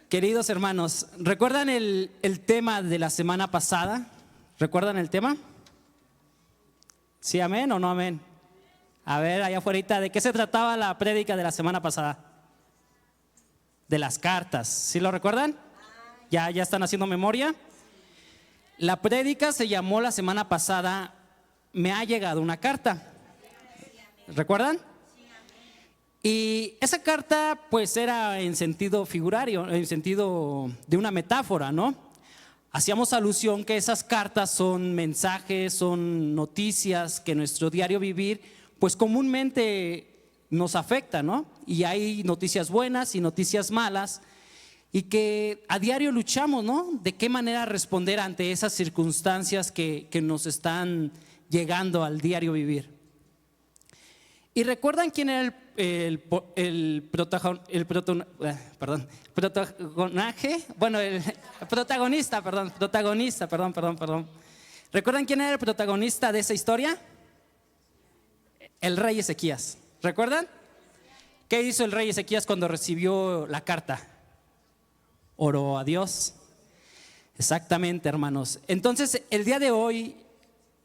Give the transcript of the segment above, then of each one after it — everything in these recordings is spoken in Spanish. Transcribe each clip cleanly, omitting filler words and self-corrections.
Queridos hermanos, ¿recuerdan el tema de la semana pasada? ¿Recuerdan el tema? ¿Sí, amén o no amén? A ver, allá afuera, ¿de qué se trataba la prédica de la semana pasada? De las cartas, ¿sí lo recuerdan? ¿Ya están haciendo memoria? La prédica se llamó la semana pasada "Me ha llegado una carta". ¿Recuerdan? Y esa carta pues era en sentido figurario, en sentido de una metáfora, ¿no? Hacíamos alusión que esas cartas son mensajes, son noticias que nuestro diario vivir pues comúnmente nos afecta, ¿no? Y hay noticias buenas y noticias malas y que a diario luchamos, ¿no? De qué manera responder ante esas circunstancias que nos están llegando al diario vivir. ¿Y recuerdan quién era el protagonista? ¿Recuerdan quién era el protagonista de esa historia? El rey Ezequías. ¿Recuerdan? ¿Qué hizo el rey Ezequías cuando recibió la carta? Oró a Dios. Exactamente, hermanos. Entonces, el día de hoy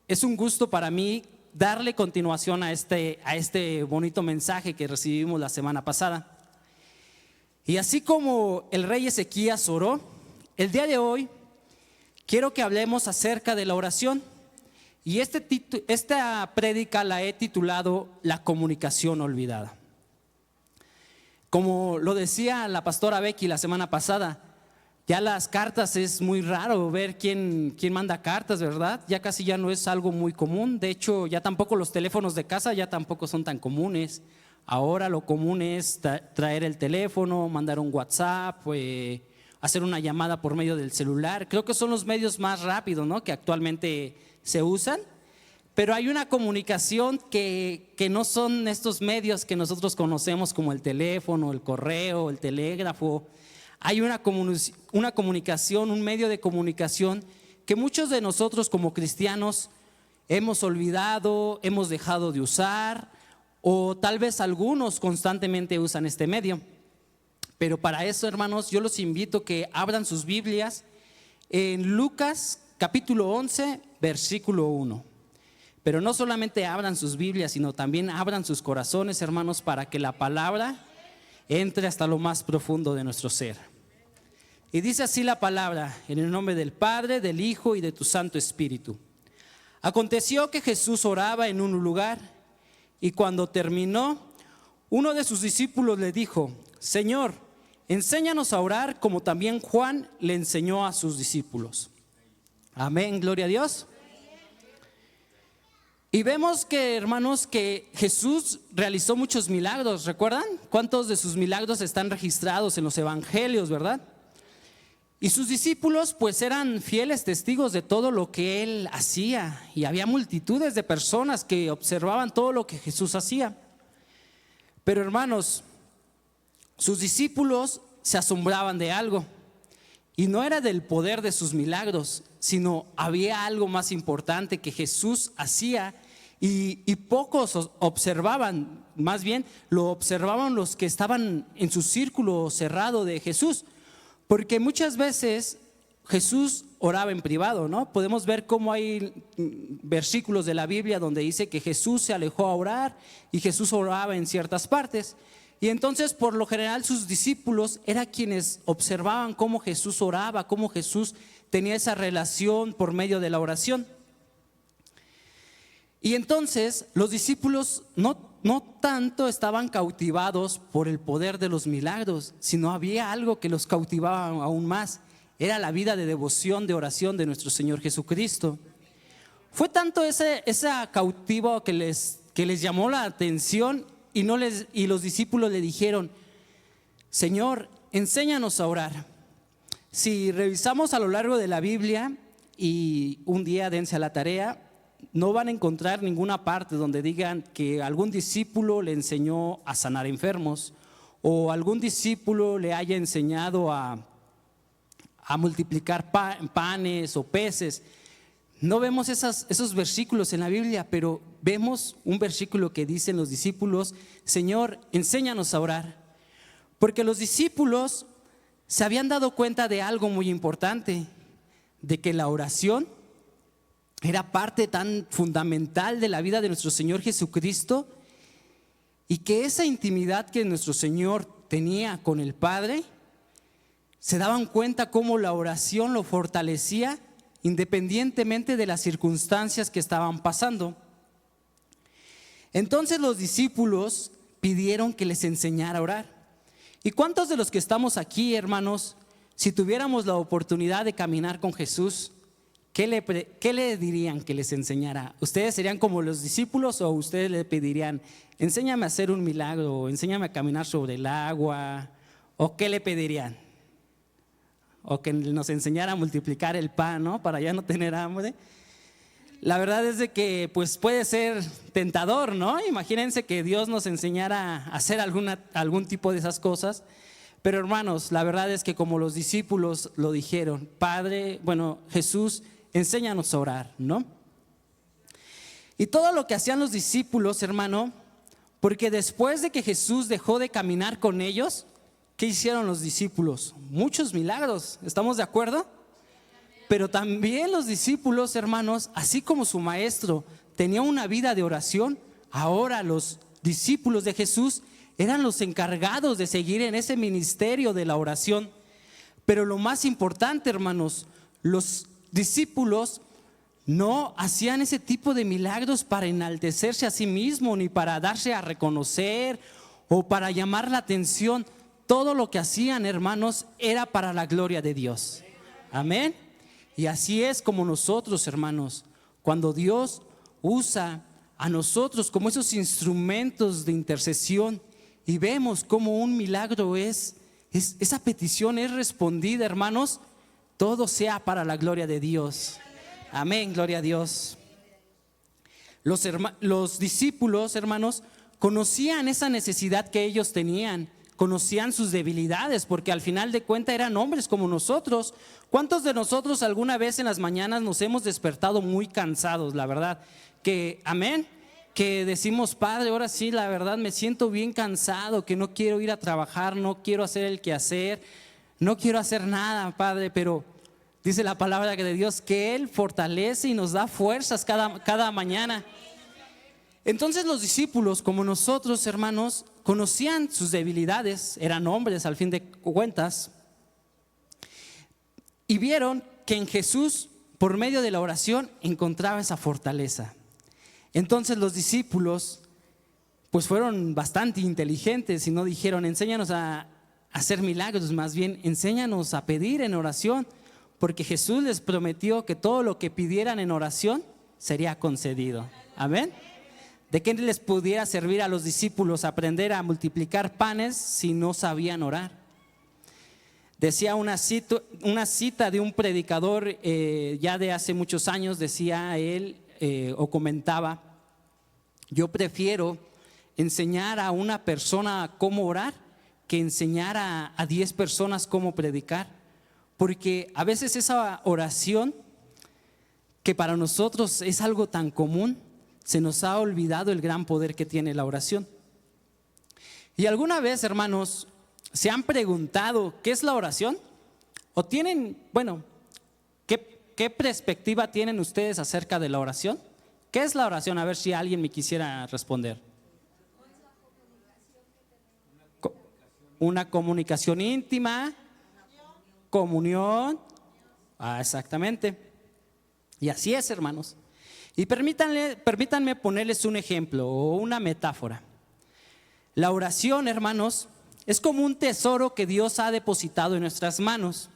es un gusto para mí darle continuación a este bonito mensaje que recibimos la semana pasada. Y así como el rey Ezequías oró, el día de hoy quiero que hablemos acerca de la oración. Y esta prédica la he titulado "La comunicación olvidada". Como lo decía la pastora Becky la semana pasada, ya las cartas es muy raro ver quién manda cartas, ¿verdad? Ya casi ya no es algo muy común. De hecho, ya tampoco los teléfonos de casa ya tampoco son tan comunes. Ahora lo común es traer el teléfono, mandar un WhatsApp, hacer una llamada por medio del celular. Creo que son los medios más rápidos, ¿no?, que actualmente se usan. Pero hay una comunicación que no son estos medios que nosotros conocemos como el teléfono, el correo, el telégrafo. Hay una comunicación, un medio de comunicación que muchos de nosotros como cristianos hemos olvidado, hemos dejado de usar, o tal vez algunos constantemente usan este medio. Pero para eso, hermanos, yo los invito a que abran sus Biblias en Lucas capítulo 11, versículo 1. Pero no solamente abran sus Biblias, sino también abran sus corazones, hermanos, para que la palabra entre hasta lo más profundo de nuestro ser. Y dice así la palabra: en el nombre del Padre, del Hijo y de tu Santo Espíritu. Aconteció que Jesús oraba en un lugar, y cuando terminó, uno de sus discípulos le dijo: Señor, enséñanos a orar como también Juan le enseñó a sus discípulos. Amén, gloria a Dios. Y vemos que, hermanos, que Jesús realizó muchos milagros. ¿Recuerdan? ¿Cuántos de sus milagros están registrados en los evangelios, verdad? Y sus discípulos pues eran fieles testigos de todo lo que él hacía. Y había multitudes de personas que observaban todo lo que Jesús hacía. Pero, hermanos, sus discípulos se asombraban de algo. Y no era del poder de sus milagros, sino había algo más importante que Jesús hacía y pocos observaban. Más bien lo observaban los que estaban en su círculo cerrado de Jesús, porque muchas veces Jesús oraba en privado, ¿no? Podemos ver cómo hay versículos de la Biblia donde dice que Jesús se alejó a orar y Jesús oraba en ciertas partes. Y entonces, por lo general, sus discípulos eran quienes observaban cómo Jesús oraba, cómo Jesús tenía esa relación por medio de la oración. Y entonces, los discípulos no tanto estaban cautivados por el poder de los milagros, sino había algo que los cautivaba aún más. Era la vida de devoción, de oración de nuestro Señor Jesucristo. Fue tanto ese cautivo que les llamó la atención. Y los discípulos le dijeron: Señor, enséñanos a orar. Si revisamos a lo largo de la Biblia, y un día dense a la tarea, no van a encontrar ninguna parte donde digan que algún discípulo le enseñó a sanar enfermos, o algún discípulo le haya enseñado a multiplicar panes o peces. No vemos esos versículos en la Biblia, pero vemos un versículo que dicen los discípulos: Señor, enséñanos a orar. Porque los discípulos se habían dado cuenta de algo muy importante, de que la oración era parte tan fundamental de la vida de nuestro Señor Jesucristo, y que esa intimidad que nuestro Señor tenía con el Padre, se daban cuenta cómo la oración lo fortalecía independientemente de las circunstancias que estaban pasando. Entonces los discípulos pidieron que les enseñara a orar. ¿Y cuántos de los que estamos aquí, hermanos, si tuviéramos la oportunidad de caminar con Jesús, qué le dirían que les enseñara? ¿Ustedes serían como los discípulos o ustedes le pedirían, enséñame a hacer un milagro, o enséñame a caminar sobre el agua? ¿O qué le pedirían? O que nos enseñara a multiplicar el pan, ¿no? Para ya no tener hambre. La verdad es de que pues puede ser tentador, ¿no? Imagínense que Dios nos enseñara a hacer algún tipo de esas cosas. Pero hermanos, la verdad es que como los discípulos lo dijeron, Jesús, enséñanos a orar, ¿no? Y todo lo que hacían los discípulos, hermano, porque después de que Jesús dejó de caminar con ellos, ¿qué hicieron los discípulos? Muchos milagros, ¿estamos de acuerdo? Pero también los discípulos, hermanos, así como su maestro tenía una vida de oración, ahora los discípulos de Jesús eran los encargados de seguir en ese ministerio de la oración. Pero lo más importante, hermanos, los discípulos no hacían ese tipo de milagros para enaltecerse a sí mismos, ni para darse a reconocer o para llamar la atención. Todo lo que hacían, hermanos, era para la gloria de Dios. Amén. Y así es como nosotros, hermanos, cuando Dios usa a nosotros como esos instrumentos de intercesión y vemos como un milagro esa petición es respondida, hermanos, todo sea para la gloria de Dios. Amén, gloria a Dios. Los discípulos, hermanos, conocían esa necesidad que ellos tenían. Conocían sus debilidades, porque al final de cuentas eran hombres como nosotros. ¿Cuántos de nosotros alguna vez en las mañanas nos hemos despertado muy cansados, la verdad? Amén, que decimos, Padre, ahora sí, la verdad me siento bien cansado, que no quiero ir a trabajar, no quiero hacer el quehacer, no quiero hacer nada, Padre, pero dice la palabra de Dios que Él fortalece y nos da fuerzas cada mañana. Entonces los discípulos, como nosotros, hermanos, conocían sus debilidades, eran hombres al fin de cuentas, y vieron que en Jesús, por medio de la oración, encontraba esa fortaleza. Entonces los discípulos pues fueron bastante inteligentes y no dijeron, enséñanos a hacer milagros, más bien enséñanos a pedir en oración, porque Jesús les prometió que todo lo que pidieran en oración sería concedido. Amén. ¿De qué les pudiera servir a los discípulos aprender a multiplicar panes si no sabían orar? Decía una cita de un predicador ya de hace muchos años, decía él o comentaba, yo prefiero enseñar a una persona cómo orar que enseñar a 10 personas cómo predicar, porque a veces esa oración que para nosotros es algo tan común, se nos ha olvidado el gran poder que tiene la oración. Y alguna vez, hermanos, ¿se han preguntado qué es la oración? ¿O tienen, qué perspectiva tienen ustedes acerca de la oración? ¿Qué es la oración? A ver si alguien me quisiera responder. Una comunicación íntima, comunión. Exactamente. Y así es, hermanos. Y permítanme ponerles un ejemplo o una metáfora. La oración, hermanos, es como un tesoro que Dios ha depositado en nuestras manos.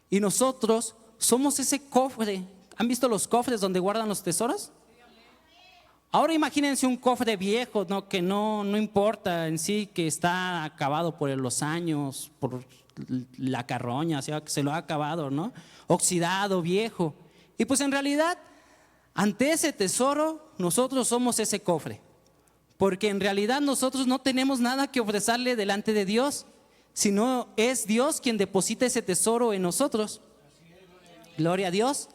Y nosotros somos ese cofre. ¿Han visto los cofres donde guardan los tesoros? Ahora imagínense un cofre viejo, ¿no? Que no importa en sí, que está acabado por los años, por la carroña, o sea, que se lo ha acabado, ¿no? Oxidado, viejo. Y pues en realidad, ante ese tesoro, nosotros somos ese cofre, porque en realidad nosotros no tenemos nada que ofrecerle delante de Dios, sino es Dios quien deposita ese tesoro en nosotros. Gloria a Dios.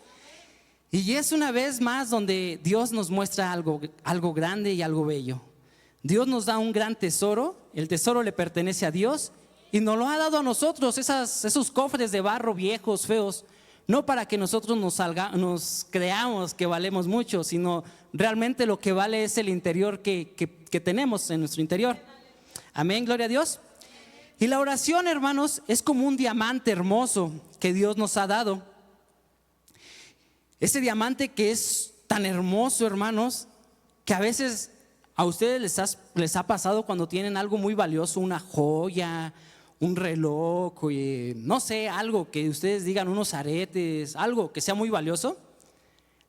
Y es una vez más donde Dios nos muestra algo grande y algo bello. Dios nos da un gran tesoro, el tesoro le pertenece a Dios y nos lo ha dado a nosotros, esos cofres de barro viejos, feos, no para que nosotros nos creamos que valemos mucho, sino realmente lo que vale es el interior que tenemos en nuestro interior. Amén, gloria a Dios. Y la oración, hermanos, es como un diamante hermoso que Dios nos ha dado. Ese diamante que es tan hermoso, hermanos, que a veces a ustedes les ha pasado cuando tienen algo muy valioso, una joya, un reloj, no sé, algo que ustedes digan, unos aretes, algo que sea muy valioso.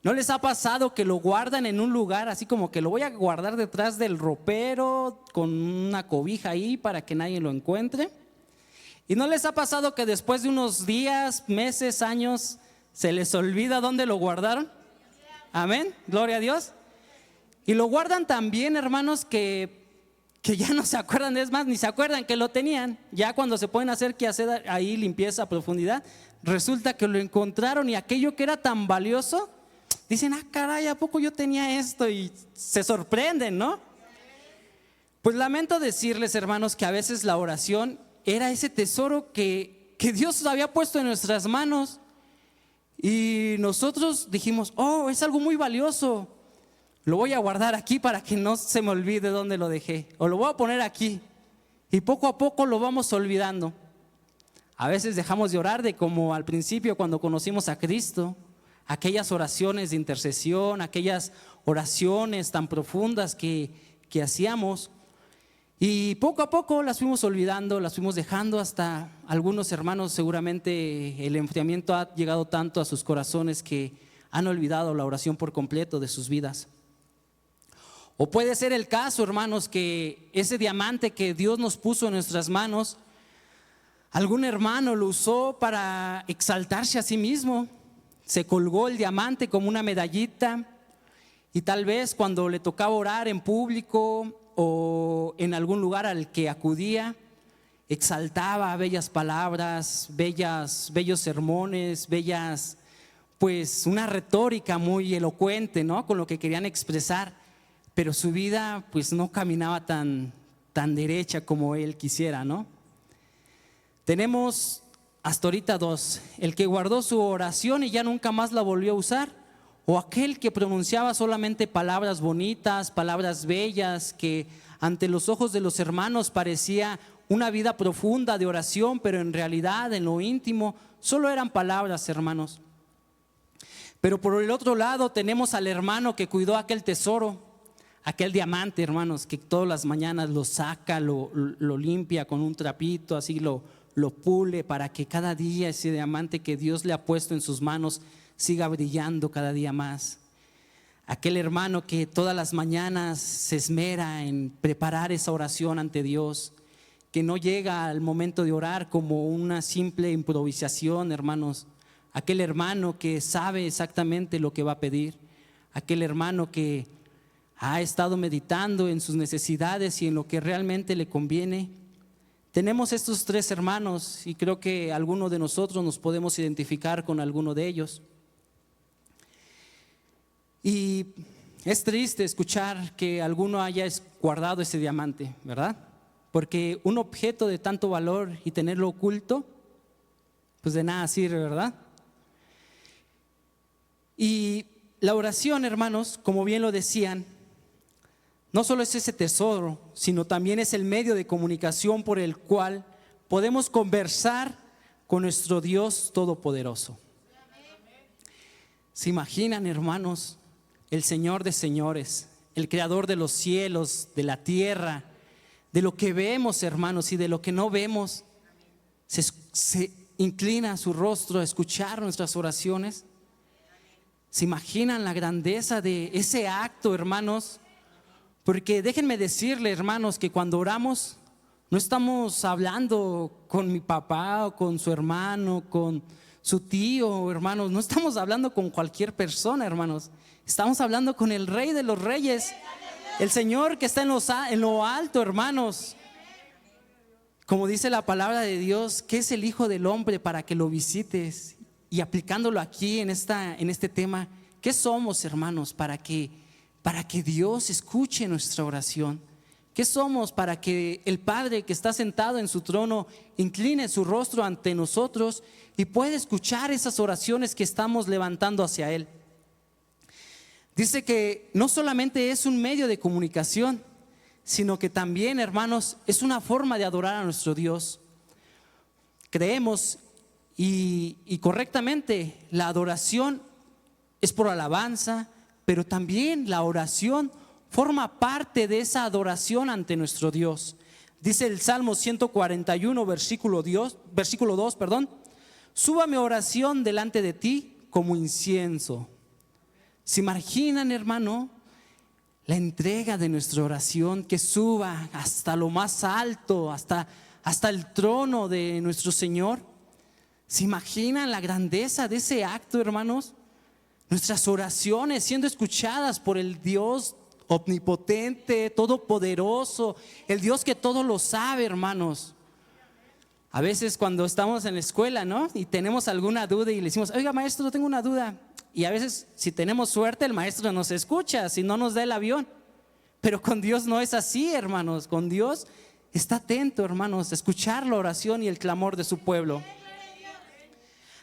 ¿No les ha pasado que lo guardan en un lugar así como que lo voy a guardar detrás del ropero con una cobija ahí para que nadie lo encuentre? ¿Y no les ha pasado que después de unos días, meses, años, se les olvida dónde lo guardaron? Amén, gloria a Dios. Y lo guardan también, hermanos, que ya no se acuerdan, es más, ni se acuerdan que lo tenían. Ya cuando se pueden hacer que hacer ahí limpieza a profundidad, resulta que lo encontraron y aquello que era tan valioso, dicen, caray, ¿a poco yo tenía esto? Y se sorprenden, ¿no? Pues lamento decirles, hermanos, que a veces la oración era ese tesoro que Dios había puesto en nuestras manos y nosotros dijimos, es algo muy valioso, lo voy a guardar aquí para que no se me olvide dónde lo dejé, o lo voy a poner aquí, y poco a poco lo vamos olvidando. A veces dejamos de orar de como al principio cuando conocimos a Cristo, aquellas oraciones de intercesión, aquellas oraciones tan profundas que hacíamos, y poco a poco las fuimos olvidando, las fuimos dejando. Hasta algunos hermanos seguramente el enfriamiento ha llegado tanto a sus corazones que han olvidado la oración por completo de sus vidas. O puede ser el caso, hermanos, que ese diamante que Dios nos puso en nuestras manos, algún hermano lo usó para exaltarse a sí mismo. Se colgó el diamante como una medallita y tal vez cuando le tocaba orar en público o en algún lugar al que acudía, exaltaba bellas palabras, bellos sermones, pues una retórica muy elocuente, ¿no? Con lo que querían expresar, pero su vida pues no caminaba tan derecha como él quisiera, ¿no? Tenemos hasta ahorita dos: el que guardó su oración y ya nunca más la volvió a usar, o aquel que pronunciaba solamente palabras bonitas, palabras bellas, que ante los ojos de los hermanos parecía una vida profunda de oración, pero en realidad en lo íntimo solo eran palabras, hermanos. Pero por el otro lado tenemos al hermano que cuidó aquel tesoro, aquel diamante, hermanos, que todas las mañanas lo saca, lo limpia con un trapito, así lo pule para que cada día ese diamante que Dios le ha puesto en sus manos siga brillando cada día más. Aquel hermano que todas las mañanas se esmera en preparar esa oración ante Dios, que no llega al momento de orar como una simple improvisación, hermanos. Aquel hermano que sabe exactamente lo que va a pedir. Aquel hermano que ha estado meditando en sus necesidades y en lo que realmente le conviene. Tenemos estos tres hermanos y creo que alguno de nosotros nos podemos identificar con alguno de ellos. Y es triste escuchar que alguno haya guardado ese diamante, ¿verdad? Porque un objeto de tanto valor y tenerlo oculto, pues de nada sirve, ¿verdad? Y la oración, hermanos, como bien lo decían, no solo es ese tesoro, sino también es el medio de comunicación por el cual podemos conversar con nuestro Dios Todopoderoso. ¿Se imaginan, hermanos? El Señor de señores, el Creador de los cielos, de la tierra, de lo que vemos, hermanos, y de lo que no vemos, se inclina su rostro a escuchar nuestras oraciones. ¿Se imaginan la grandeza de ese acto, hermanos? Porque déjenme decirles, hermanos, que cuando oramos no estamos hablando con mi papá o con su hermano, con su tío, hermanos. No estamos hablando con cualquier persona, hermanos. Estamos hablando con el Rey de los Reyes, el Señor que está en lo alto, hermanos. Como dice la palabra de Dios, ¿qué es el Hijo del Hombre para que lo visites? Y aplicándolo aquí en este tema, ¿qué somos, hermanos, para que Dios escuche nuestra oración? ¿Qué somos para que el Padre que está sentado en su trono incline su rostro ante nosotros y pueda escuchar esas oraciones que estamos levantando hacia Él? Dice que no solamente es un medio de comunicación, sino que también, hermanos, es una forma de adorar a nuestro Dios. Creemos y correctamente la adoración es por alabanza, pero también la oración forma parte de esa adoración ante nuestro Dios. Dice el Salmo 141, versículo 2, suba mi oración delante de ti como incienso. ¿Se imaginan, hermano, la entrega de nuestra oración que suba hasta lo más alto, hasta el trono de nuestro Señor? ¿Se imaginan la grandeza de ese acto, hermanos? Nuestras oraciones siendo escuchadas por el Dios omnipotente, todopoderoso, el Dios que todo lo sabe, hermanos. A veces cuando estamos en la escuela, ¿no? Y tenemos alguna duda y le decimos, oiga, maestro, tengo una duda. Y a veces, si tenemos suerte, el maestro nos escucha, si no nos da el avión. Pero con Dios no es así, hermanos. Con Dios está atento, hermanos, a escuchar la oración y el clamor de su pueblo.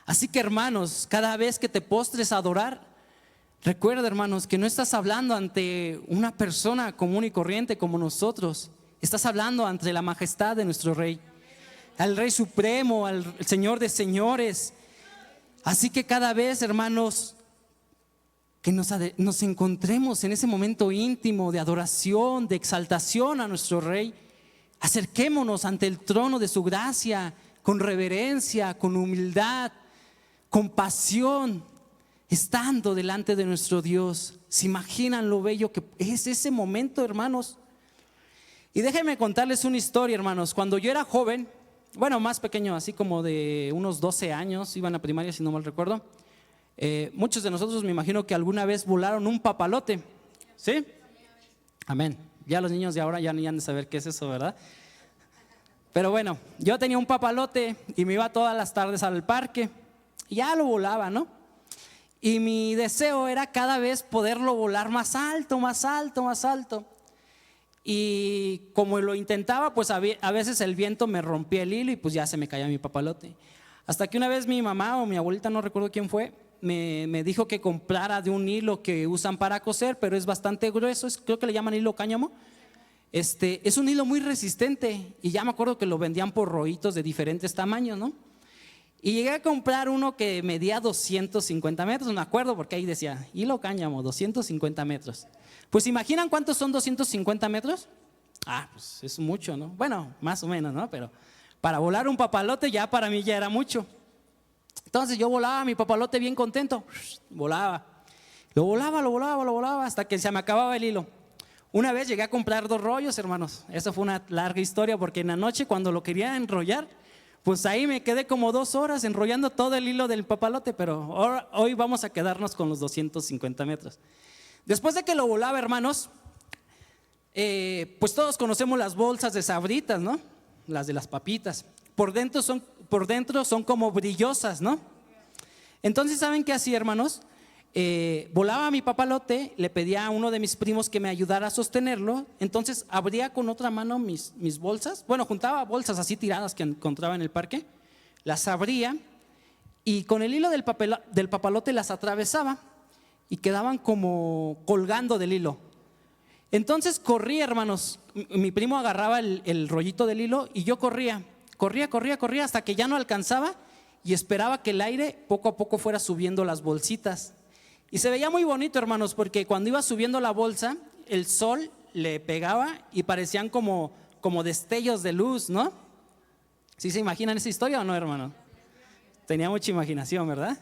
Así que, hermanos, cada vez que te postres a adorar, recuerda, hermanos, que no estás hablando ante una persona común y corriente como nosotros. Estás hablando ante la majestad de nuestro Rey, al Rey Supremo, al Señor de señores. Así que cada vez, hermanos, que nos encontremos en ese momento íntimo de adoración, de exaltación a nuestro Rey, acerquémonos ante el trono de su gracia con reverencia, con humildad, con pasión, estando delante de nuestro Dios. ¿Se imaginan lo bello que es ese momento, hermanos? Y déjenme contarles una historia, hermanos. Cuando yo era joven, bueno, más pequeño, así como de unos 12 años, iba en la primaria si no mal recuerdo, muchos de nosotros me imagino que alguna vez volaron un papalote, ¿sí? Amén. Ya los niños de ahora ya ni han de saber qué es eso, ¿verdad? Pero bueno, yo tenía un papalote y me iba todas las tardes al parque y ya lo volaba, ¿no? Y mi deseo era cada vez poderlo volar más alto, más alto, más alto. Y como lo intentaba, pues a veces el viento me rompía el hilo y pues ya se me caía mi papalote. Hasta que una vez mi mamá o mi abuelita, no recuerdo quién fue, me dijo que comprara de un hilo que usan para coser, pero es bastante grueso, creo que le llaman hilo cáñamo. Es un hilo muy resistente y ya me acuerdo que lo vendían por rollitos de diferentes tamaños, ¿no? Y llegué a comprar uno que medía 250 metros, no me acuerdo porque ahí decía hilo cáñamo, 250 metros. Pues ¿imaginan cuántos son 250 metros? Pues es mucho, ¿no? Bueno, más o menos, ¿no? Pero para volar un papalote ya para mí ya era mucho. Entonces yo volaba mi papalote bien contento, volaba. Lo volaba hasta que se me acababa el hilo. Una vez llegué a comprar 2 rollos, hermanos. Esa fue una larga historia porque en la noche cuando lo quería enrollar, pues ahí me quedé como 2 horas enrollando todo el hilo del papalote, pero hoy vamos a quedarnos con los 250 metros. Después de que lo volaba, hermanos, pues todos conocemos las bolsas de Sabritas, ¿no? Las de las papitas. Por dentro son como brillosas, ¿no? Entonces, ¿saben qué hacía, hermanos? Volaba mi papalote, le pedía a uno de mis primos que me ayudara a sostenerlo. Entonces abría con otra mano mis bolsas. Bueno, juntaba bolsas así tiradas que encontraba en el parque, las abría y con el hilo del papalote las atravesaba y quedaban como colgando del hilo. Entonces corría, hermanos. Mi primo agarraba el rollito del hilo y yo corría hasta que ya no alcanzaba y esperaba que el aire poco a poco fuera subiendo las bolsitas. Y se veía muy bonito, hermanos, porque cuando iba subiendo la bolsa, el sol le pegaba y parecían como destellos de luz, ¿no? ¿Sí se imaginan esa historia o no, hermano? Tenía mucha imaginación, ¿verdad?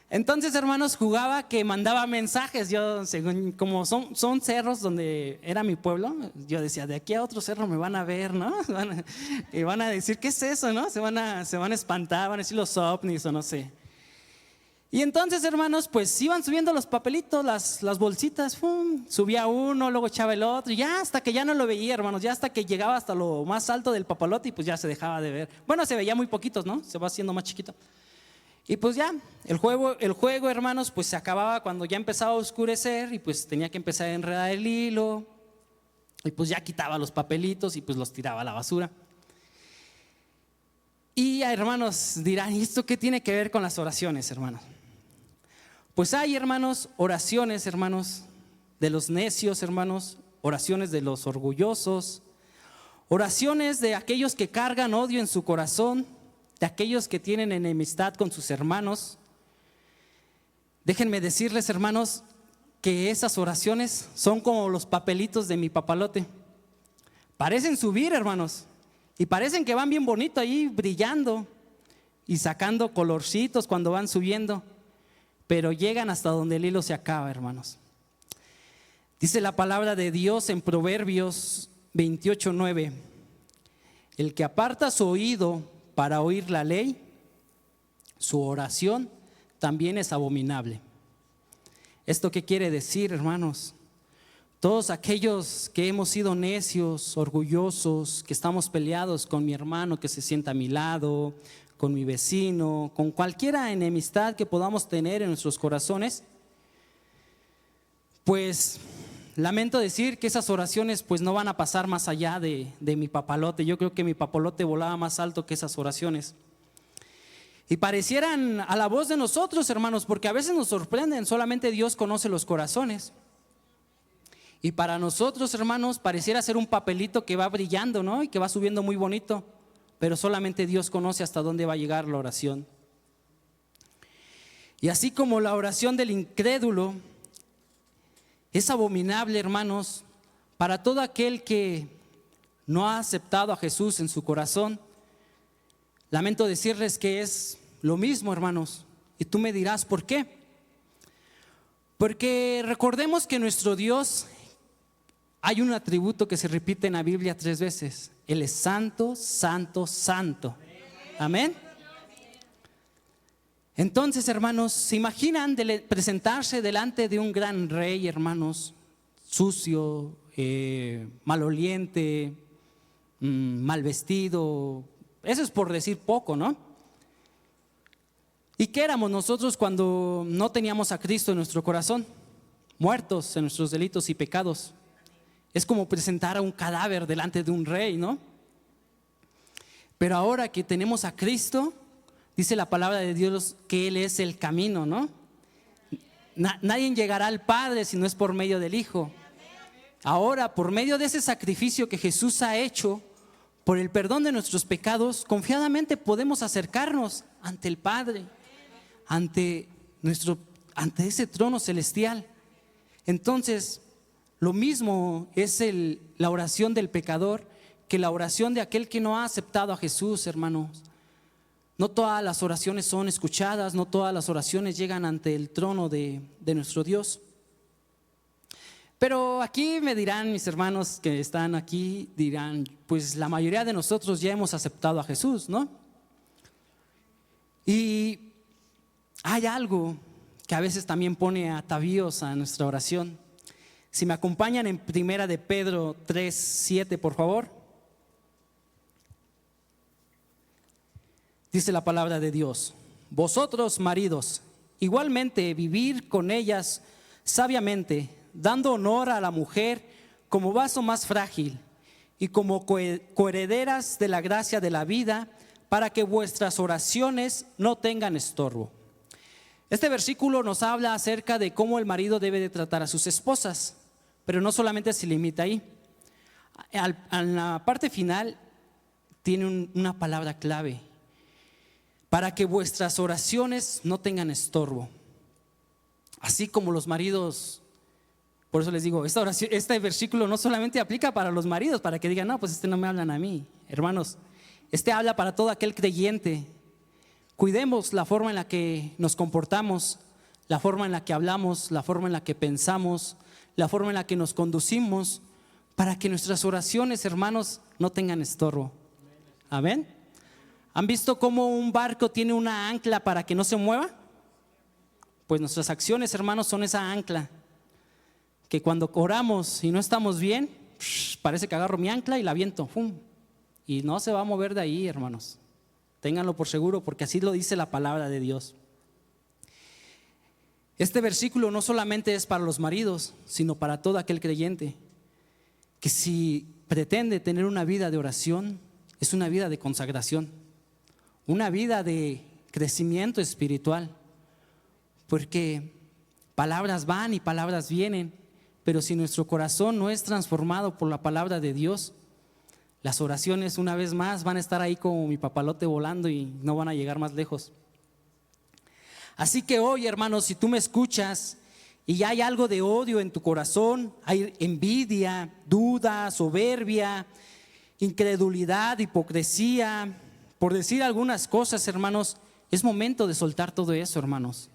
Entonces, hermanos, jugaba que mandaba mensajes. Yo, según, como son cerros donde era mi pueblo, yo decía, de aquí a otro cerro me van a ver, ¿no? Y van a decir, ¿qué es eso, no? Se van a espantar, van a decir los ovnis o no sé. Y entonces, hermanos, pues iban subiendo los papelitos, las bolsitas, ¡pum! Subía uno, luego echaba el otro, y ya hasta que ya no lo veía, hermanos, ya hasta que llegaba hasta lo más alto del papalote y pues ya se dejaba de ver. Bueno, se veía muy poquitos, ¿no? Se va haciendo más chiquito. Y pues ya, el juego, hermanos, pues se acababa cuando ya empezaba a oscurecer y pues tenía que empezar a enredar el hilo. Y pues ya quitaba los papelitos y pues los tiraba a la basura. Y hermanos dirán, ¿y esto qué tiene que ver con las oraciones, hermanos? Pues hay, hermanos, oraciones, hermanos, de los necios, hermanos, oraciones de los orgullosos, oraciones de aquellos que cargan odio en su corazón, de aquellos que tienen enemistad con sus hermanos. Déjenme decirles, hermanos, que esas oraciones son como los papelitos de mi papalote. Parecen subir, hermanos, y parecen que van bien bonito ahí brillando y sacando colorcitos cuando van subiendo, pero llegan hasta donde el hilo se acaba, hermanos. Dice la palabra de Dios en Proverbios 28:9: el que aparta su oído para oír la ley, su oración también es abominable. ¿Esto qué quiere decir, hermanos? Todos aquellos que hemos sido necios, orgullosos, que estamos peleados con mi hermano que se sienta a mi lado, con mi vecino, con cualquier enemistad que podamos tener en nuestros corazones, pues lamento decir que esas oraciones pues no van a pasar más allá de mi papalote. Yo creo que mi papalote volaba más alto que esas oraciones. Y parecieran a la voz de nosotros, hermanos, porque a veces nos sorprenden. Solamente Dios conoce los corazones. Y para nosotros, hermanos, pareciera ser un papelito que va brillando, ¿no? Y que va subiendo muy bonito, pero solamente Dios conoce hasta dónde va a llegar la oración. Y así como la oración del incrédulo es abominable, hermanos, para todo aquel que no ha aceptado a Jesús en su corazón, lamento decirles que es lo mismo, hermanos. Y tú me dirás, ¿por qué? Porque recordemos que nuestro Dios, hay un atributo que se repite en la Biblia 3 veces. Él es santo, santo, santo. Amén. Entonces, hermanos, ¿se imaginan presentarse delante de un gran rey, hermanos? Sucio, maloliente, mal vestido. Eso es por decir poco, ¿no? ¿Y qué éramos nosotros cuando no teníamos a Cristo en nuestro corazón? Muertos en nuestros delitos y pecados. Es como presentar a un cadáver delante de un rey, ¿no? Pero ahora que tenemos a Cristo, dice la palabra de Dios que Él es el camino, ¿no? Nadie llegará al Padre si no es por medio del Hijo. Ahora, por medio de ese sacrificio que Jesús ha hecho, por el perdón de nuestros pecados, confiadamente podemos acercarnos ante el Padre, ante ese trono celestial. Entonces, lo mismo es la oración del pecador que la oración de aquel que no ha aceptado a Jesús, hermanos. No todas las oraciones son escuchadas, no todas las oraciones llegan ante el trono de nuestro Dios. Pero aquí me dirán mis hermanos que están aquí, dirán, pues la mayoría de nosotros ya hemos aceptado a Jesús, ¿no? Y hay algo que a veces también pone atavíos a nuestra oración. Si me acompañan en Primera de Pedro 3:7, por favor. Dice la palabra de Dios: vosotros, maridos, igualmente vivir con ellas sabiamente, dando honor a la mujer como vaso más frágil y como coherederas de la gracia de la vida, para que vuestras oraciones no tengan estorbo. Este versículo nos habla acerca de cómo el marido debe de tratar a sus esposas, pero no solamente se limita ahí. En la parte final tiene una palabra clave: para que vuestras oraciones no tengan estorbo. Así como los maridos, por eso les digo, este versículo no solamente aplica para los maridos, para que digan, no, pues no me hablan a mí. Hermanos, habla para todo aquel creyente. Cuidemos la forma en la que nos comportamos, la forma en la que hablamos, la forma en la que pensamos, la forma en la que nos conducimos, para que nuestras oraciones, hermanos, no tengan estorbo. Amén. ¿Han visto cómo un barco tiene una ancla para que no se mueva? Pues nuestras acciones, hermanos, son esa ancla, que cuando oramos y no estamos bien, parece que agarro mi ancla y la aviento, ¡fum! Y no se va a mover de ahí, hermanos. Ténganlo por seguro, porque así lo dice la palabra de Dios. Este versículo no solamente es para los maridos, sino para todo aquel creyente. que si pretende tener una vida de oración, es una vida de consagración, una vida de crecimiento espiritual, porque palabras van y palabras vienen, pero si nuestro corazón no es transformado por la palabra de Dios, las oraciones una vez más van a estar ahí como mi papalote volando y no van a llegar más lejos. Así que hoy, hermanos, si tú me escuchas y ya hay algo de odio en tu corazón, hay envidia, duda, soberbia, incredulidad, hipocresía, por decir algunas cosas, hermanos, es momento de soltar todo eso, hermanos.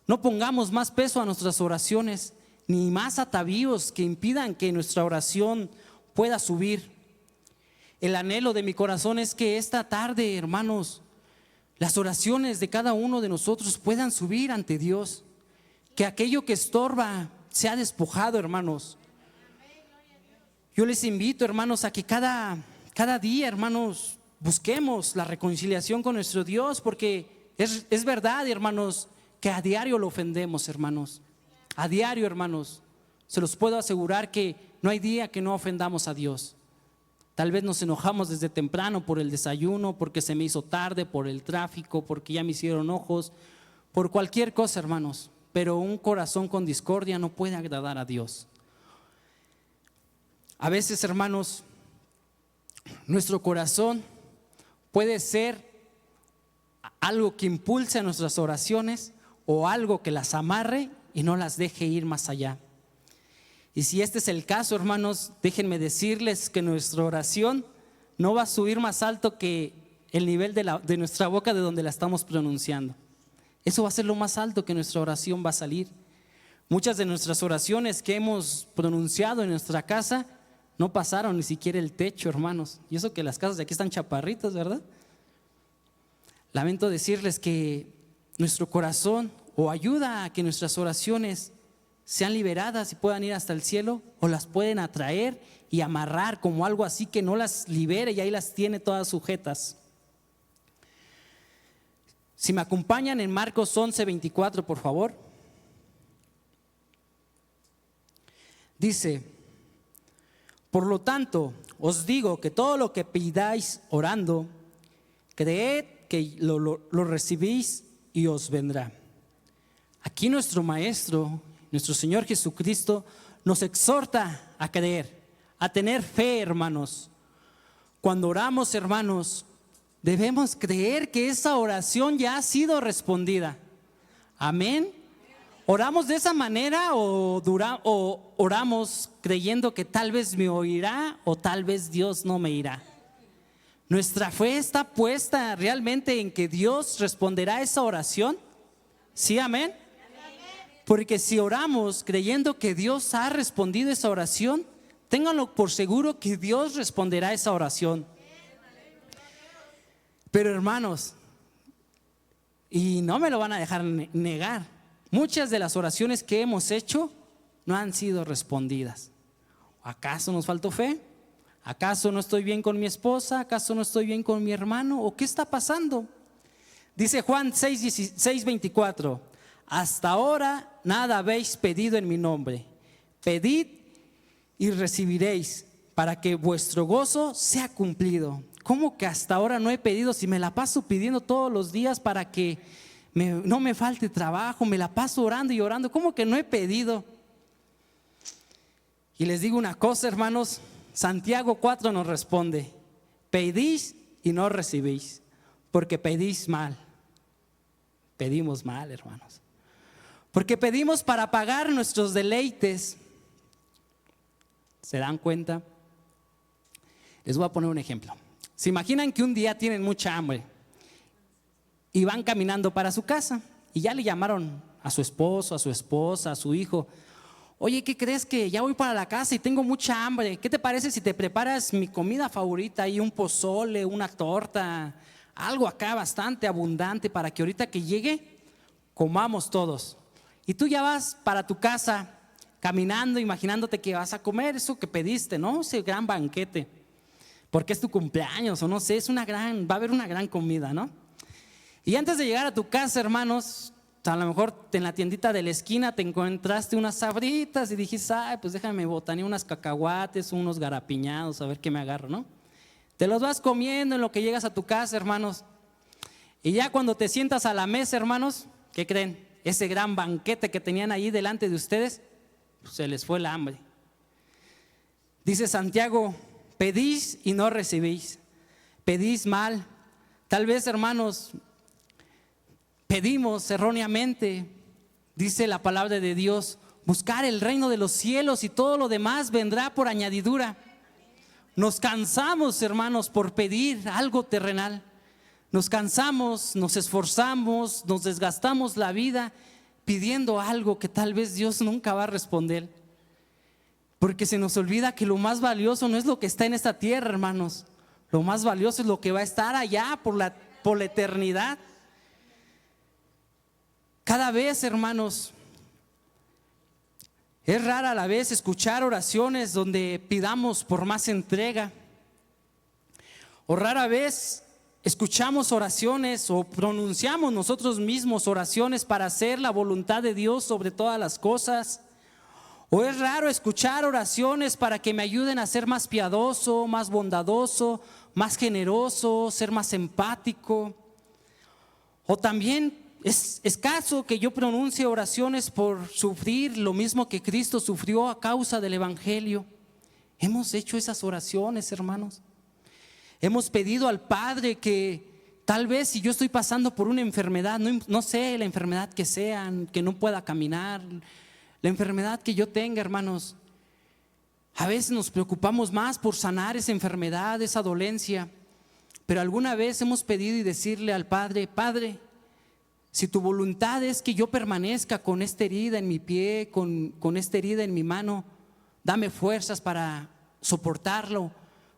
No pongamos más peso a nuestras oraciones, ni más atavíos que impidan que nuestra oración pueda subir. El anhelo de mi corazón es que esta tarde, hermanos, las oraciones de cada uno de nosotros puedan subir ante Dios. Que aquello que estorba sea despojado, hermanos. Yo les invito, hermanos, a que cada día, hermanos, busquemos la reconciliación con nuestro Dios, porque es verdad, hermanos, que a diario lo ofendemos, hermanos. A diario, hermanos, se los puedo asegurar que no hay día que no ofendamos a Dios. Tal vez nos enojamos desde temprano por el desayuno, porque se me hizo tarde, por el tráfico, porque ya me hicieron ojos, por cualquier cosa, hermanos. Pero un corazón con discordia no puede agradar a Dios. A veces, hermanos, nuestro corazón puede ser algo que impulse a nuestras oraciones o algo que las amarre y no las deje ir más allá. Y si este es el caso, hermanos, déjenme decirles que nuestra oración no va a subir más alto que el nivel de nuestra boca, de donde la estamos pronunciando. Eso va a ser lo más alto que nuestra oración va a salir. Muchas de nuestras oraciones que hemos pronunciado en nuestra casa no pasaron ni siquiera el techo, hermanos. Y eso que las casas de aquí están chaparritas, ¿verdad? Lamento decirles que nuestro corazón o ayuda a que nuestras oraciones sean liberadas y puedan ir hasta el cielo, o las pueden atraer y amarrar como algo así que no las libere y ahí las tiene todas sujetas. Si me acompañan en Marcos 11:24, por favor. Dice: por lo tanto, os digo que todo lo que pidáis orando, creed que lo recibís y os vendrá. Aquí nuestro Maestro, nuestro Señor Jesucristo, nos exhorta a creer, a tener fe, hermanos. Cuando oramos, hermanos, debemos creer que esa oración ya ha sido respondida. Amén. ¿Oramos de esa manera o oramos creyendo que tal vez me oirá o tal vez Dios no me irá? ¿Nuestra fe está puesta realmente en que Dios responderá esa oración? ¿Sí, amén? Porque si oramos creyendo que Dios ha respondido esa oración, ténganlo por seguro que Dios responderá esa oración. Pero, hermanos, y no me lo van a dejar negar, muchas de las oraciones que hemos hecho no han sido respondidas. ¿Acaso nos faltó fe? ¿Acaso no estoy bien con mi esposa? ¿Acaso no estoy bien con mi hermano? ¿O qué está pasando? Dice Juan 6:24: hasta ahora nada habéis pedido en mi nombre. Pedid y recibiréis, para que vuestro gozo sea cumplido. ¿Cómo que hasta ahora no he pedido? Si me la paso pidiendo todos los días para que no me falte trabajo, me la paso orando y orando. ¿Cómo que no he pedido? Y les digo una cosa, hermanos, Santiago 4 nos responde: pedís y no recibís, porque pedís mal. Pedimos mal, hermanos. Porque pedimos para pagar nuestros deleites. ¿Se dan cuenta? Les voy a poner un ejemplo. ¿Se imaginan que un día tienen mucha hambre y van caminando para su casa y ya le llamaron a su esposo, a su esposa, a su hijo? Oye, ¿qué crees? Que ya voy para la casa y tengo mucha hambre. ¿Qué te parece si te preparas mi comida favorita y un pozole, una torta, algo acá bastante abundante para que ahorita que llegue comamos todos? Y tú ya vas para tu casa caminando, imaginándote que vas a comer eso que pediste, ¿no? Ese gran banquete, porque es tu cumpleaños o no sé, va a haber una gran comida, ¿no? Y antes de llegar a tu casa, hermanos, a lo mejor en la tiendita de la esquina te encontraste unas sabritas y dijiste, ay, pues déjame botanear unas cacahuates, unos garapiñados, a ver qué me agarro, ¿no? Te los vas comiendo en lo que llegas a tu casa, hermanos. Y ya cuando te sientas a la mesa, hermanos, ¿qué creen? Ese gran banquete que tenían ahí delante de ustedes, pues se les fue el hambre. Dice Santiago, pedís y no recibís, pedís mal. Tal vez, hermanos, pedimos erróneamente. Dice la palabra de Dios, buscar el reino de los cielos y todo lo demás vendrá por añadidura. Nos cansamos, hermanos, por pedir algo terrenal. Nos cansamos, nos esforzamos, nos desgastamos la vida pidiendo algo que tal vez Dios nunca va a responder. Porque se nos olvida que lo más valioso no es lo que está en esta tierra, hermanos. Lo más valioso es lo que va a estar allá por la eternidad. Cada vez, hermanos, es rara a la vez escuchar oraciones donde pidamos por más entrega. O rara vez escuchamos oraciones o pronunciamos nosotros mismos oraciones para hacer la voluntad de Dios sobre todas las cosas. O es raro escuchar oraciones para que me ayuden a ser más piadoso, más bondadoso, más generoso, ser más empático. O también es escaso que yo pronuncie oraciones por sufrir lo mismo que Cristo sufrió a causa del Evangelio. Hemos hecho esas oraciones, hermanos. Hemos pedido al Padre que tal vez si yo estoy pasando por una enfermedad, no sé la enfermedad que sea, que no pueda caminar, la enfermedad que yo tenga, hermanos, a veces nos preocupamos más por sanar esa enfermedad, esa dolencia, pero alguna vez hemos pedido y decirle al Padre, Padre, si tu voluntad es que yo permanezca con esta herida en mi pie, con esta herida en mi mano, dame fuerzas para soportarlo,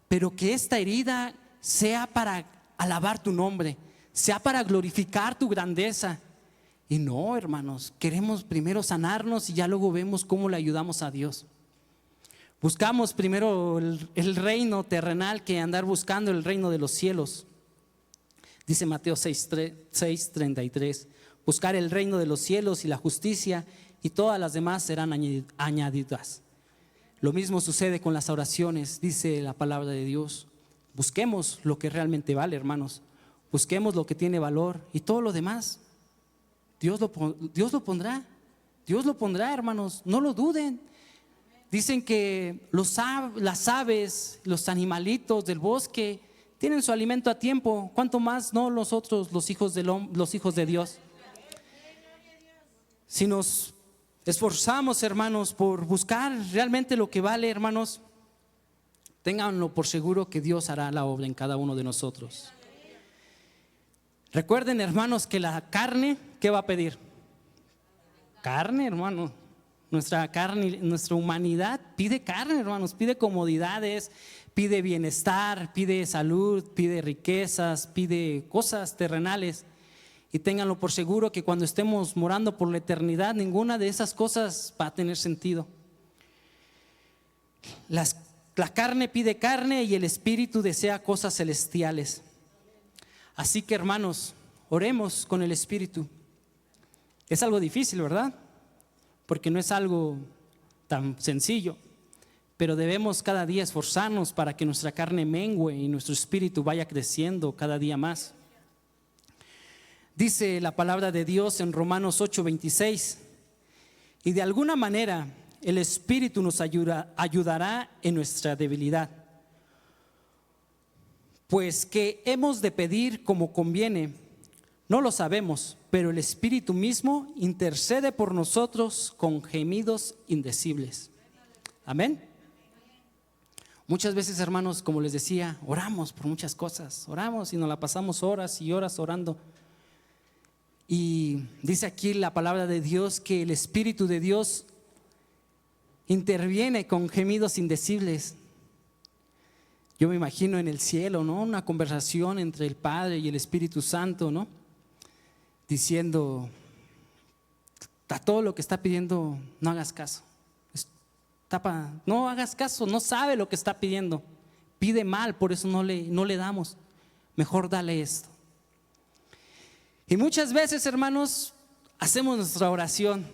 pero que esta herida sea para alabar tu nombre, sea para glorificar tu grandeza. Y no, hermanos, queremos primero sanarnos y ya luego vemos cómo le ayudamos a Dios. Buscamos primero el reino terrenal que andar buscando el reino de los cielos. Dice Mateo 6:33, buscar el reino de los cielos y la justicia y todas las demás serán añadidas. Lo mismo sucede con las oraciones, dice la palabra de Dios. Busquemos lo que realmente vale, hermanos. Busquemos lo que tiene valor y todo lo demás Dios lo pondrá. Dios lo pondrá, hermanos, no lo duden. Dicen que las aves, los animalitos del bosque tienen su alimento a tiempo. ¿Cuánto más no nosotros, los hijos de Dios? Si nos esforzamos, hermanos, por buscar realmente lo que vale, hermanos, ténganlo por seguro que Dios hará la obra en cada uno de nosotros. Recuerden, hermanos, que la carne, ¿qué va a pedir? Carne, hermano. Nuestra carne, nuestra humanidad pide carne, hermanos, pide comodidades, pide bienestar, pide salud, pide riquezas, pide cosas terrenales. Y ténganlo por seguro que cuando estemos morando por la eternidad, ninguna de esas cosas va a tener sentido. La carne pide carne y el espíritu desea cosas celestiales. Así que, hermanos, oremos con el espíritu. Es algo difícil, ¿verdad? Porque no es algo tan sencillo, pero debemos cada día esforzarnos para que nuestra carne mengue y nuestro espíritu vaya creciendo cada día más. Dice la palabra de Dios en Romanos 8:26, y de alguna manera el espíritu nos ayudará en nuestra debilidad. Pues que hemos de pedir como conviene, no lo sabemos, pero el Espíritu mismo intercede por nosotros con gemidos indecibles. Amén. Muchas veces, hermanos, como les decía, oramos por muchas cosas, oramos y nos la pasamos horas y horas orando. Y dice aquí la palabra de Dios que el Espíritu de Dios interviene con gemidos indecibles. Yo me imagino en el cielo, ¿no? Una conversación entre el Padre y el Espíritu Santo, ¿no? Diciendo a todo lo que está pidiendo, no hagas caso. No hagas caso, no sabe lo que está pidiendo. Pide mal, por eso no le damos. Mejor dale esto. Y muchas veces, hermanos, hacemos nuestra oración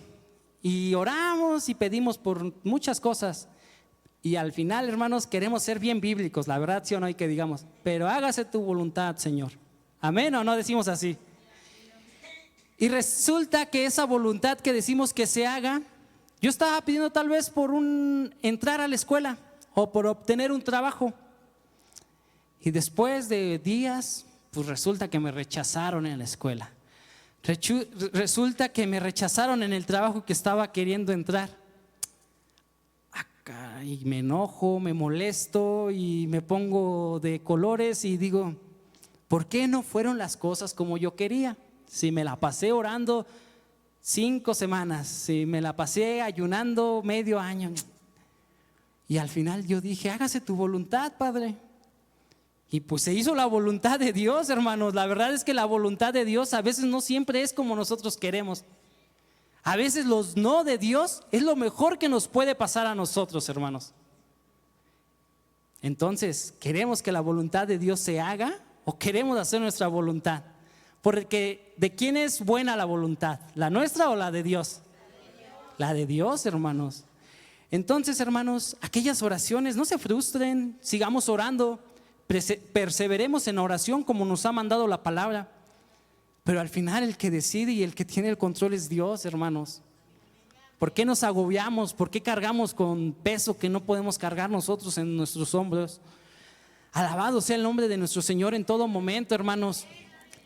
y oramos y pedimos por muchas cosas. Y al final, hermanos, queremos ser bien bíblicos, la verdad, sí o no, hay que digamos, pero hágase tu voluntad, Señor. Amén, o no decimos así. Y resulta que esa voluntad que decimos que se haga, yo estaba pidiendo tal vez por entrar a la escuela o por obtener un trabajo. Y después de días, pues resulta que me rechazaron en la escuela. Resulta que me rechazaron en el trabajo que estaba queriendo entrar. Y me enojo, me molesto y me pongo de colores y digo, ¿por qué no fueron las cosas como yo quería? Si me la pasé orando 5 semanas, si me la pasé ayunando medio año. Y al final yo dije, hágase tu voluntad, Padre. Y pues se hizo la voluntad de Dios, hermanos. La verdad es que la voluntad de Dios a veces no siempre es como nosotros queremos. A veces los no de Dios es lo mejor que nos puede pasar a nosotros, hermanos. Entonces, ¿queremos que la voluntad de Dios se haga o queremos hacer nuestra voluntad? Porque ¿de quién es buena la voluntad? ¿La nuestra o la de Dios? La de Dios, hermanos. Entonces, hermanos, aquellas oraciones, no se frustren, sigamos orando, perseveremos en la oración como nos ha mandado la palabra. Pero al final el que decide y el que tiene el control es Dios, hermanos. ¿Por qué nos agobiamos? ¿Por qué cargamos con peso que no podemos cargar nosotros en nuestros hombros? Alabado sea el nombre de nuestro Señor en todo momento, hermanos.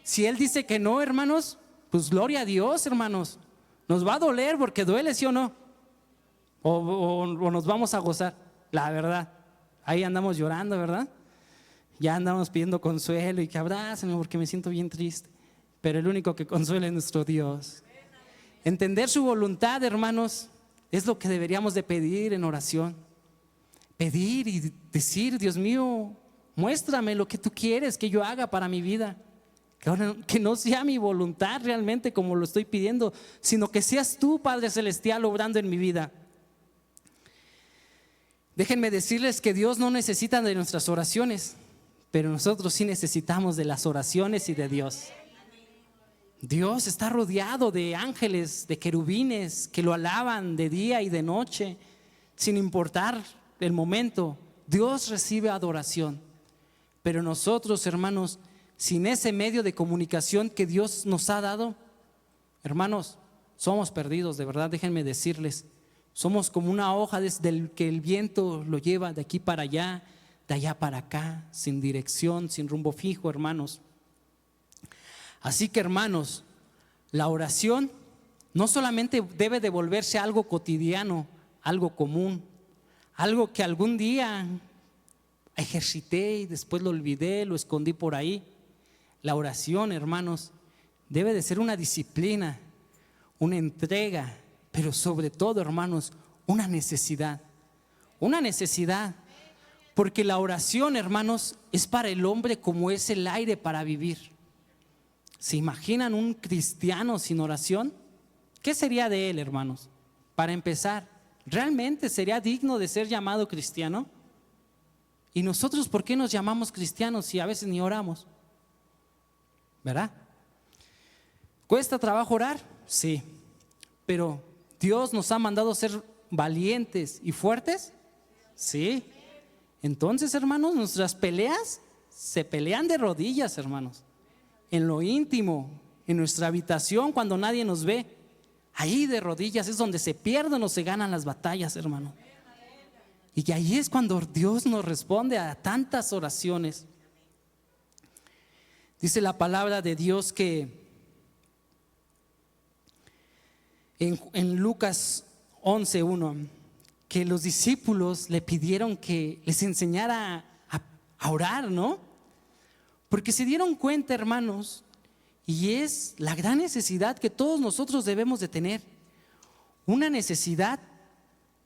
Si Él dice que no, hermanos, pues gloria a Dios, hermanos. Nos va a doler porque duele, ¿sí o no? O nos vamos a gozar, la verdad. Ahí andamos llorando, ¿verdad? Ya andamos pidiendo consuelo y que abrácenme porque me siento bien triste. Pero el único que consuela es nuestro Dios. Entender su voluntad, hermanos, es lo que deberíamos de pedir en oración. Pedir y decir, Dios mío, muéstrame lo que tú quieres que yo haga para mi vida. Que no sea mi voluntad realmente como lo estoy pidiendo, sino que seas tú, Padre Celestial, obrando en mi vida. Déjenme decirles que Dios no necesita de nuestras oraciones, pero nosotros sí necesitamos de las oraciones y de Dios. Dios está rodeado de ángeles, de querubines que lo alaban de día y de noche, sin importar el momento. Dios recibe adoración. Pero nosotros, hermanos, sin ese medio de comunicación que Dios nos ha dado, hermanos, somos perdidos, de verdad, déjenme decirles. Somos como una hoja desde que el viento lo lleva de aquí para allá, de allá para acá, sin dirección, sin rumbo fijo, hermanos. Así que, hermanos, la oración no solamente debe de volverse algo cotidiano, algo común, algo que algún día ejercité y después lo olvidé, lo escondí por ahí. La oración, hermanos, debe de ser una disciplina, una entrega, pero sobre todo, hermanos, una necesidad. Una necesidad, porque la oración, hermanos, es para el hombre como es el aire para vivir. ¿Se imaginan un cristiano sin oración? ¿Qué sería de él, hermanos? Para empezar, ¿realmente sería digno de ser llamado cristiano? ¿Y nosotros por qué nos llamamos cristianos si a veces ni oramos? ¿Verdad? ¿Cuesta trabajo orar? Sí. Pero ¿Dios nos ha mandado ser valientes y fuertes? Sí. Entonces, hermanos, nuestras peleas se pelean de rodillas, hermanos. En lo íntimo, en nuestra habitación, cuando nadie nos ve, ahí de rodillas es donde se pierden o se ganan las batallas, hermano. Y ahí es cuando Dios nos responde a tantas oraciones. Dice la palabra de Dios que en Lucas 11:1, que los discípulos le pidieron que les enseñara a orar, ¿no? Porque se dieron cuenta, hermanos, y es la gran necesidad que todos nosotros debemos de tener, una necesidad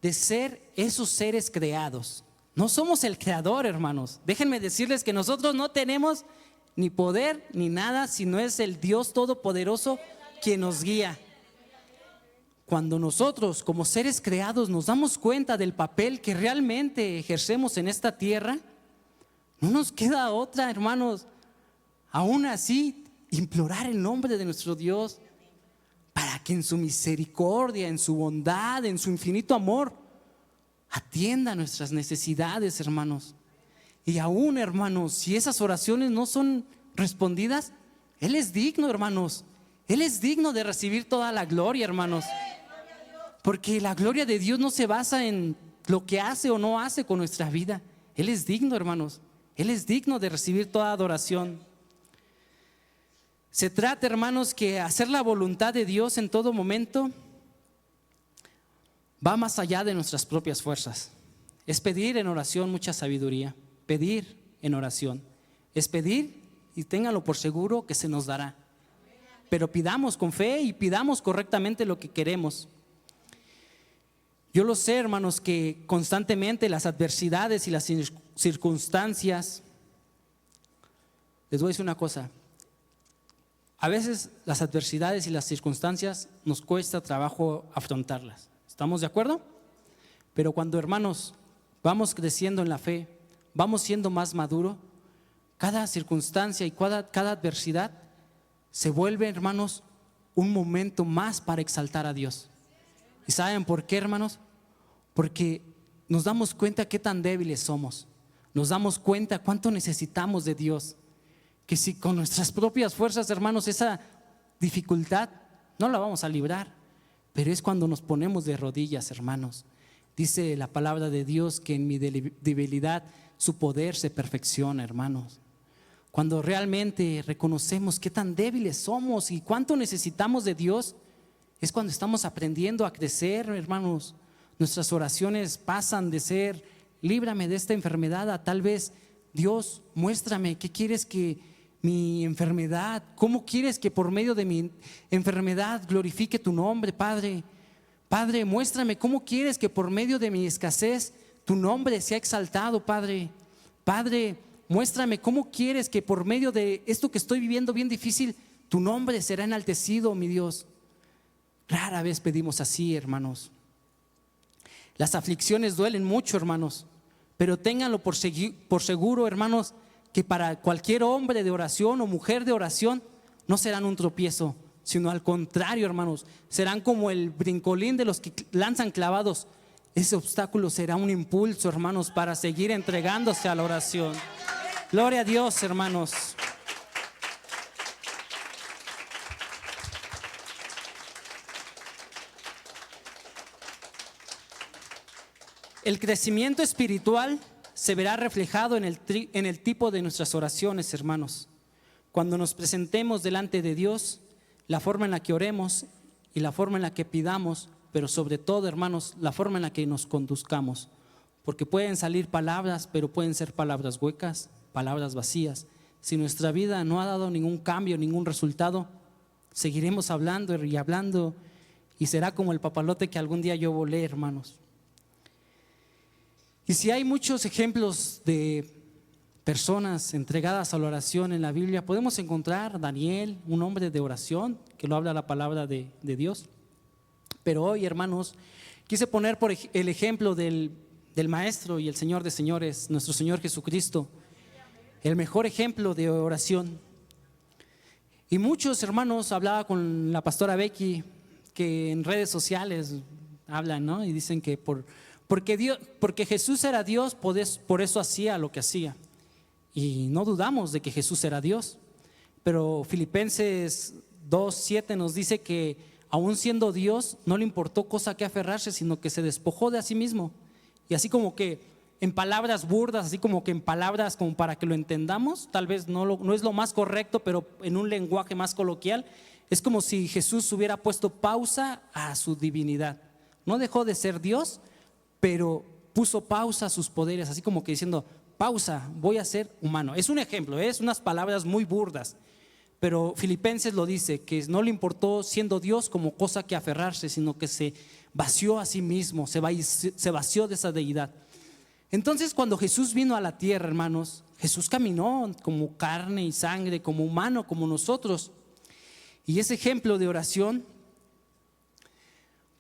de ser esos seres creados. No somos el creador, hermanos. Déjenme decirles que nosotros no tenemos ni poder ni nada, sino es el Dios Todopoderoso quien nos guía. Cuando nosotros como seres creados nos damos cuenta del papel que realmente ejercemos en esta tierra, no nos queda otra, hermanos, aún así implorar el nombre de nuestro Dios para que en su misericordia, en su bondad, en su infinito amor, atienda nuestras necesidades, hermanos. Y aún, hermanos, si esas oraciones no son respondidas, Él es digno, hermanos. Él es digno de recibir toda la gloria, hermanos. Porque la gloria de Dios no se basa en lo que hace o no hace con nuestra vida. Él es digno, hermanos. Él es digno de recibir toda adoración. Se trata, hermanos, que hacer la voluntad de Dios en todo momento va más allá de nuestras propias fuerzas. Es pedir en oración mucha sabiduría. Pedir en oración. Es pedir, y ténganlo por seguro, que se nos dará. Pero pidamos con fe y pidamos correctamente lo que queremos. Yo lo sé, hermanos, que constantemente las adversidades y las circunstancias, les voy a decir una cosa, a veces las adversidades y las circunstancias nos cuesta trabajo afrontarlas. ¿Estamos de acuerdo? Pero cuando, hermanos, vamos creciendo en la fe, vamos siendo más maduros, cada circunstancia y cada adversidad se vuelve, hermanos, un momento más para exaltar a Dios. ¿Y saben por qué, hermanos? Porque nos damos cuenta qué tan débiles somos. Nos damos cuenta cuánto necesitamos de Dios. Que si con nuestras propias fuerzas, hermanos, esa dificultad no la vamos a librar. Pero es cuando nos ponemos de rodillas, hermanos. Dice la palabra de Dios que en mi debilidad su poder se perfecciona, hermanos. Cuando realmente reconocemos qué tan débiles somos y cuánto necesitamos de Dios, es cuando estamos aprendiendo a crecer, hermanos. Nuestras oraciones pasan de ser líbrame de esta enfermedad a tal vez Dios, muéstrame qué quieres que mi enfermedad, cómo quieres que por medio de mi enfermedad glorifique tu nombre, Padre. Padre, muéstrame cómo quieres que por medio de mi escasez tu nombre sea exaltado, Padre. Padre, muéstrame cómo quieres que por medio de esto que estoy viviendo bien difícil, tu nombre será enaltecido, mi Dios. Rara vez pedimos así, hermanos. Las aflicciones duelen mucho, hermanos, pero ténganlo por seguro, hermanos, que para cualquier hombre de oración o mujer de oración no serán un tropiezo, sino al contrario, hermanos, serán como el brincolín de los que lanzan clavados. Ese obstáculo será un impulso, hermanos, para seguir entregándose a la oración. Gloria a Dios, hermanos. El crecimiento espiritual se verá reflejado en el tipo de nuestras oraciones, hermanos. Cuando nos presentemos delante de Dios, la forma en la que oremos y la forma en la que pidamos, pero sobre todo, hermanos, la forma en la que nos conduzcamos. Porque pueden salir palabras, pero pueden ser palabras huecas, palabras vacías. Si nuestra vida no ha dado ningún cambio, ningún resultado, seguiremos hablando y hablando y será como el papalote que algún día yo volé, hermanos. Y si hay muchos ejemplos de personas entregadas a la oración en la Biblia, podemos encontrar a Daniel, un hombre de oración, que lo habla la palabra de Dios. Pero hoy, hermanos, quise poner por el ejemplo del Maestro y el Señor de señores, nuestro Señor Jesucristo, el mejor ejemplo de oración. Y muchos, hermanos, hablaba con la pastora Becky, que en redes sociales hablan, ¿no? Y dicen que porque Jesús era Dios, por eso hacía lo que hacía. Y no dudamos de que Jesús era Dios. Pero Filipenses 2:7 nos dice que aún siendo Dios, no le importó cosa que aferrarse, sino que se despojó de sí mismo. Y así como que en palabras burdas, así como que en palabras como para que lo entendamos, tal vez no es lo más correcto, pero en un lenguaje más coloquial, es como si Jesús hubiera puesto pausa a su divinidad. No dejó de ser Dios, pero puso pausa a sus poderes, así como que diciendo, pausa, voy a ser humano. Es un ejemplo, es unas palabras muy burdas, pero Filipenses lo dice, que no le importó siendo Dios como cosa que aferrarse, sino que se vació a sí mismo, se vació de esa deidad. Entonces cuando Jesús vino a la tierra, hermanos, Jesús caminó como carne y sangre, como humano, como nosotros. Y ese ejemplo de oración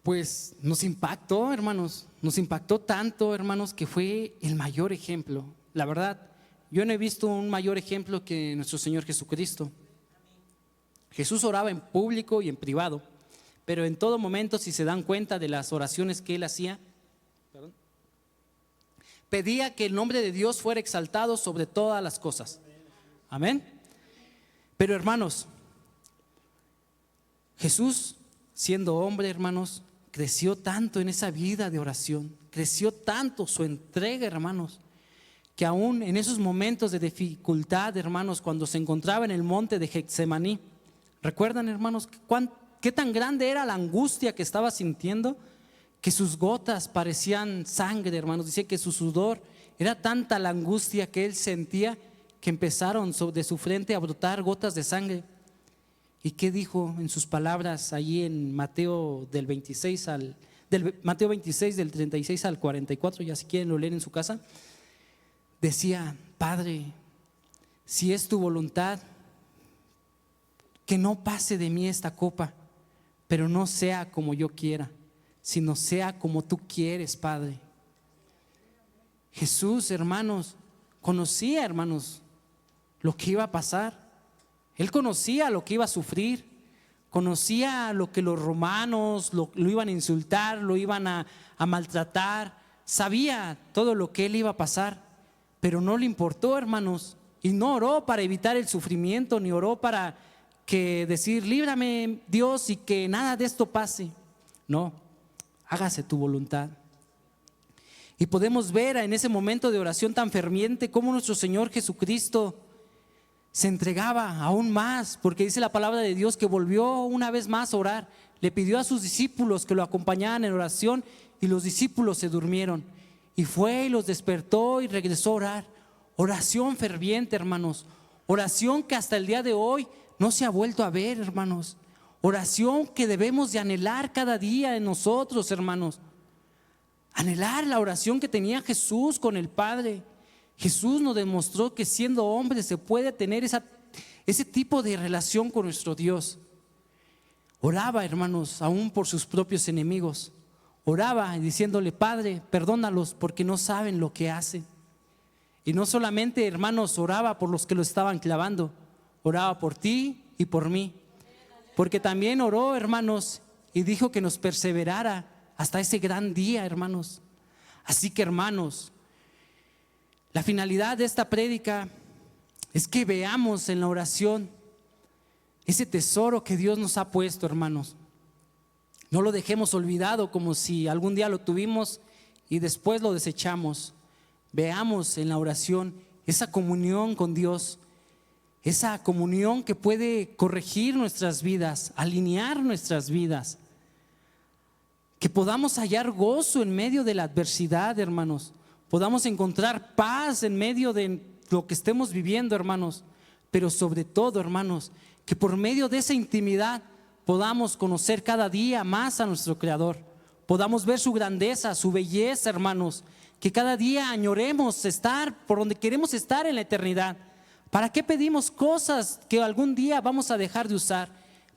pues nos impactó, hermanos, nos impactó tanto, hermanos, que fue el mayor ejemplo. La verdad, yo no he visto un mayor ejemplo que nuestro Señor Jesucristo. Jesús oraba en público y en privado, pero en todo momento, si se dan cuenta de las oraciones que él hacía, pedía que el nombre de Dios fuera exaltado sobre todas las cosas. Amén. Pero hermanos, Jesús, siendo hombre, hermanos, creció tanto en esa vida de oración, creció tanto su entrega, hermanos, que aún en esos momentos de dificultad, hermanos, cuando se encontraba en el monte de Getsemaní, ¿recuerdan, hermanos, qué tan grande era la angustia que estaba sintiendo? Que sus gotas parecían sangre, hermanos. Dice que su sudor, era tanta la angustia que él sentía que empezaron de su frente a brotar gotas de sangre. ¿Y qué dijo en sus palabras allí en Mateo Mateo 26 del 36 al 44? Ya si quieren lo leen en su casa. Decía: Padre, si es tu voluntad, que no pase de mí esta copa, pero no sea como yo quiera, sino sea como tú quieres, Padre. Jesús, hermanos, conocía, hermanos, lo que iba a pasar. Él conocía lo que iba a sufrir, conocía lo que los romanos lo iban a insultar, lo iban a maltratar, sabía todo lo que él iba a pasar, pero no le importó, hermanos, y no oró para evitar el sufrimiento, ni oró para decir: líbrame, Dios, y que nada de esto pase. No, hágase tu voluntad. Y podemos ver en ese momento de oración tan ferviente cómo nuestro Señor Jesucristo se entregaba aún más, porque dice la palabra de Dios que volvió una vez más a orar. Le pidió a sus discípulos que lo acompañaran en oración, y los discípulos se durmieron, y fue y los despertó y regresó a orar. Oración ferviente, hermanos, oración que hasta el día de hoy no se ha vuelto a ver, hermanos. Oración que debemos de anhelar cada día en nosotros, hermanos. Anhelar la oración que tenía Jesús con el Padre. Jesús nos demostró que siendo hombre se puede tener ese tipo de relación con nuestro Dios. Oraba, hermanos, aún por sus propios enemigos. Oraba diciéndole: Padre, perdónalos porque no saben lo que hacen. Y no solamente, hermanos, oraba por los que lo estaban clavando, oraba por ti y por mí. Porque también oró, hermanos, y dijo que nos perseverara hasta ese gran día, hermanos. Así que, hermanos, la finalidad de esta prédica es que veamos en la oración ese tesoro que Dios nos ha puesto, hermanos. No lo dejemos olvidado como si algún día lo tuvimos y después lo desechamos. Veamos en la oración esa comunión con Dios, esa comunión que puede corregir nuestras vidas, alinear nuestras vidas. Que podamos hallar gozo en medio de la adversidad, hermanos. Podamos encontrar paz en medio de lo que estemos viviendo, hermanos. Pero sobre todo, hermanos, que por medio de esa intimidad podamos conocer cada día más a nuestro Creador. Podamos ver su grandeza, su belleza, hermanos. Que cada día añoremos estar por donde queremos estar en la eternidad. ¿Para qué pedimos cosas que algún día vamos a dejar de usar?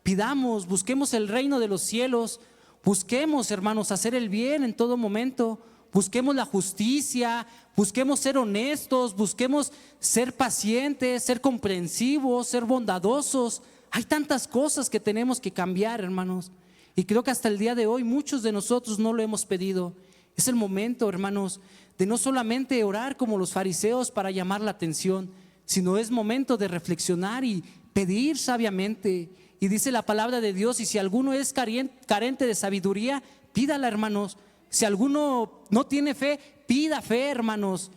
Pidamos, busquemos el reino de los cielos. Busquemos, hermanos, hacer el bien en todo momento. Busquemos la justicia, busquemos ser honestos, busquemos ser pacientes, ser comprensivos, ser bondadosos. Hay tantas cosas que tenemos que cambiar, hermanos. Y creo que hasta el día de hoy muchos de nosotros no lo hemos pedido. Es el momento, hermanos, de no solamente orar como los fariseos para llamar la atención, sino es momento de reflexionar y pedir sabiamente. Y dice la palabra de Dios: y si alguno es carente de sabiduría, pídala, hermanos. Si alguno no tiene fe, pida fe, hermanos.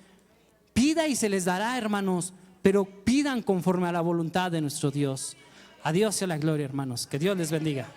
Pida y se les dará, hermanos. Pero pidan conforme a la voluntad de nuestro Dios. A Dios sea la gloria, hermanos. Que Dios les bendiga.